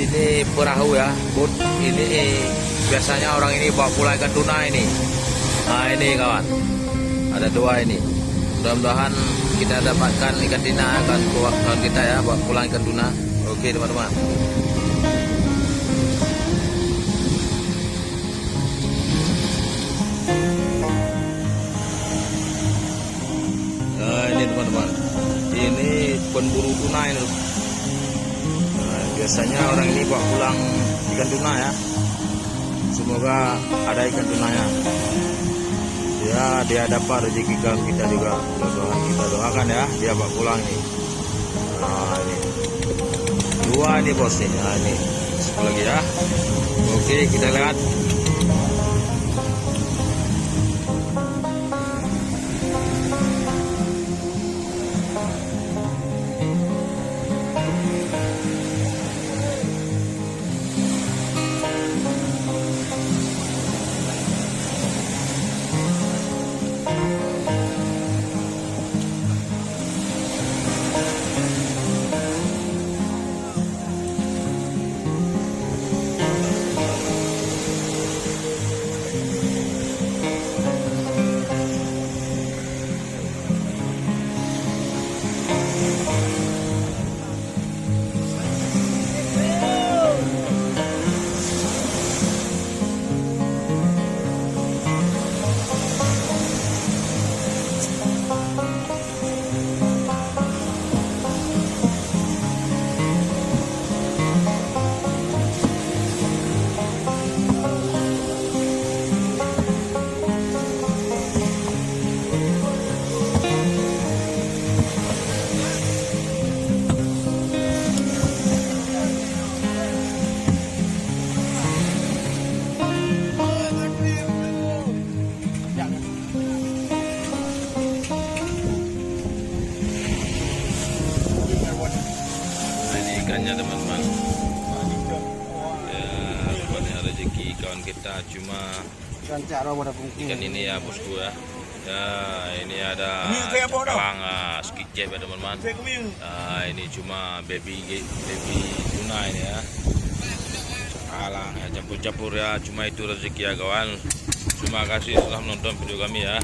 Ini perahu ya, bot. Ini biasanya orang ini bawa pulang ikan tuna ini. Nah ini kawan, ada dua ini. Mudah-mudahan kita dapatkan ikan tuna, kawan kita ya, bawa pulang ikan tuna. Oke teman-teman. Nah ini teman-teman, ini pemburu tuna ini. Nah, biasanya orang ini bawa pulang ikan tuna ya. Semoga ada ikan tunanya. Ya dia dapat rezeki kita juga. Kita doakan ya, dia bawa pulang ini. Nah ini dua ini bos nih. Nah ini satu lagi ya. Oke kita lihat. Ikannya teman-teman ya, banyak rezeki kawan kita, cuma ikan ini ya bosku ya. Ya ini ada cakalang skicep ya teman-teman. Nah, ini cuma baby tuna ini ya, cakalang ya, campur-campur ya, cuma itu rezeki ya kawan. Terima kasih telah menonton video kami ya.